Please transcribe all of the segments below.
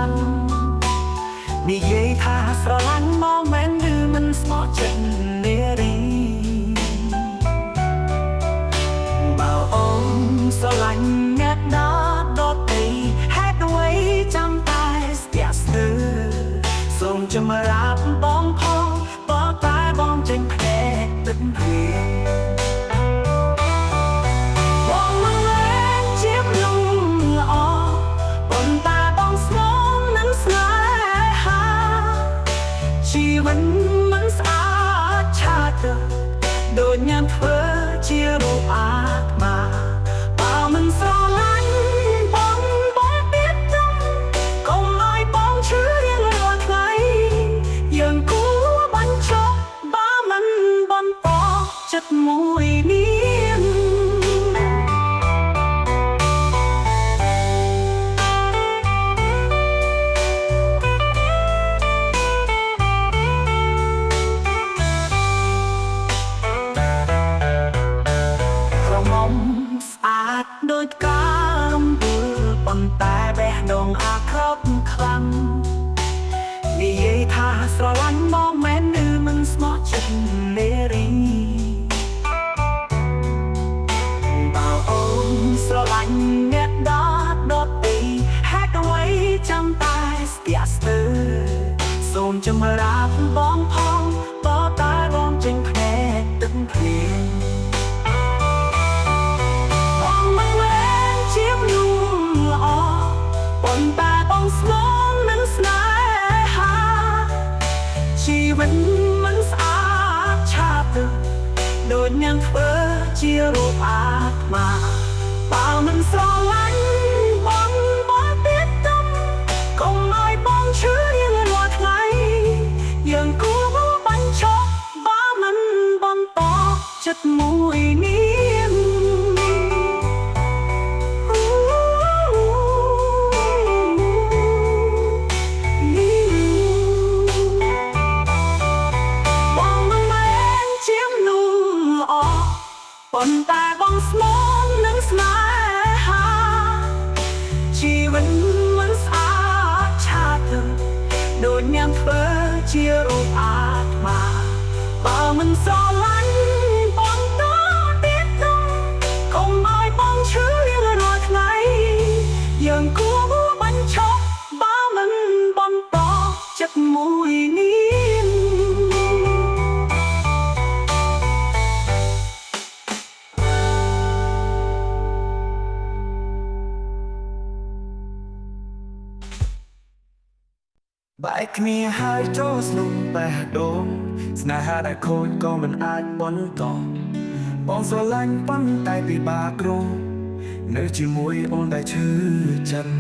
ងនិយាយថាស្រឡាញ់មកមែនឬមិនស្មោះចិត្តនារីបើអូនស្រឡាញ់អ្នកណាដទៃហេតុអ្វីចាំតែស្ទះស្ទើរសូមចម្រាប់បងផងបើតែបងចេញភ្នែកទឹកភ្លៀងបងមិនលែងជាមនុស្សល្អប៉ុន្តែបងស្មោះនឹងស្នេហាជីវិតមិនស្អាតឆាតដូចញ៉ាំធ្វើជារូបអាត្មាបើមិនស្រឡាញ់បងទៀតទៅកុំឲ្យបងឈឺរៀងរាល់ថ្ងៃយើងគួរបញ្ចប់បើមិនបន្តចិត្តមួយនេះដូចការរំពើប៉ុន្តែបេះដូងអាក្រក់ខ្លាំងនិយាយថាស្រឡាញ់មកមែនឬមិនស្មោះចិត្តនារីបើអូនស្រឡាញ់អ្នកដទៃហេតុអ្វីចាំតែស្ទះស្ទើរសូមចម្រាប់បងផងបើតែបងចេញភ្នែកទឹកភ្លៀងប៉ុន្តែបងស្មោះនឹងស្នេហាជីវិតមិនស្អាតឆាប់ទៅដូចញ៉ាំធ្វើជារូបអាត្មាបើមិនស្រឡាញ់បងទៀតទៅកុំឲ្យបងឈឺរៀងរាល់ថ្ងៃយើងគួរបញ្ចប់បើមិនបន្តចិត្តមួយនេះប៉ុន្តែបងស្មោះនឹងស្នេហាជីវិតមិនស្អាតឆាតទៅដូចញ៉ាំធ្វើជារូបអាត្មាបើមិនស្រឡាញ់បងទៀតទៅកុំឲ្យបងឈឺរៀងរាល់ថ្ងៃយើងគួរបញ្ឈប់បើមិនបន្តចិត្តមួយនេះបែកគ្នាហើយចូលស្នុំបេះដូងស្នេហាដែលខូចក៏មិនអាចបន្តបងស្រឡាញ់ប៉ុន្តែពិបាករងនៅជាមួយអូនដែលឈឺចិត្ត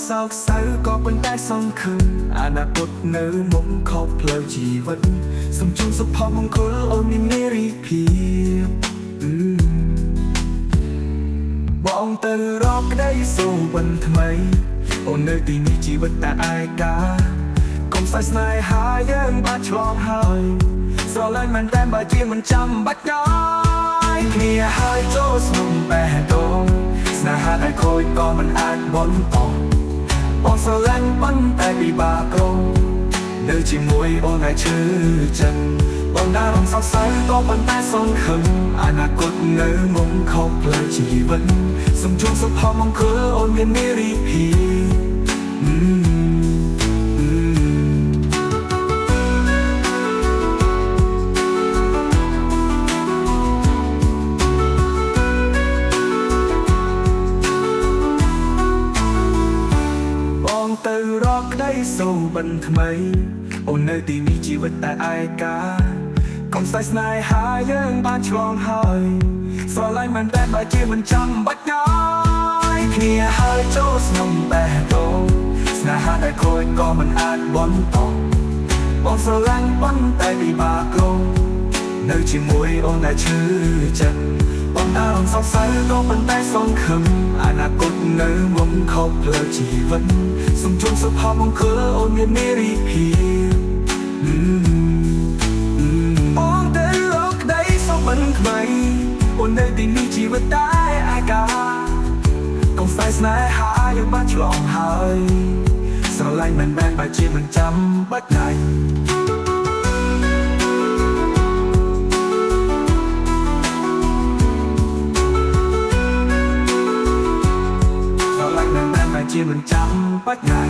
សោកសៅក៏ប៉ុន្តែសង្ឃឹមអនាគតនៅមុខខប់ផ្លូវជីវិតសូមជូនសុភមង្គលអូនមាននារីភាពបងទៅរកក្តីសុបិនថ្មីអូននៅទីនេះជីវិតតែឯកាកុំខ្សែស្នេហាយើងបានឆ្លងហើយស្រឡាញ់មែនតែបើជាមិនចាំបាច់ហើយគ្នាហើយចូលស្នុំបេះដូងស្នេហាដែលខូចក៏មិនអាចបន្តបងស្រឡាញ់ប៉ុន្តែពិបាករងនៅជាមួយអូនដែលឈឺចិត្តបងដើររំសោកសៅក៏ប៉ុន្តែសង្ឃឹមអនាគតនៅមុខខប់ផ្លូវជីវិតសូមជូនសុភមង្គលអូនមាននារីភាពទៅរកក្តីសុបិនថ្មីអូននៅទីនេះជីវិតតែឯកាកុំខ្សែស្នេហាយើងបានឆ្លងហើយស្រឡាញ់មែនតែបើជាមិនចាំបាច់ហើយគ្នាហើយចូលស្នុំបេះដូងស្នេហាដែលខូចក៏មិនអាចបន្តបងស្រឡាញ់ប៉ុន្តែពិបាករងនៅជាមួយអូនដែលឈឺចិត្តបងដើររំសោកសៅក៏ប៉ុន្តែសង្ឃឹមអនាគតនៅមុខខប់ផ្លូវជីវិតសូមជូនសុភមង្គលអូនមាននារីភាព Ôn tới lúc đấy sau bấn mây ôn nơi tình yêu chỉ với tay ai cả không phải snai há yêu bắt lòng hơi sao lại mình mang bài chia mình chăm bất ngày sao lại mình mang bài chia mình chăm bất ngày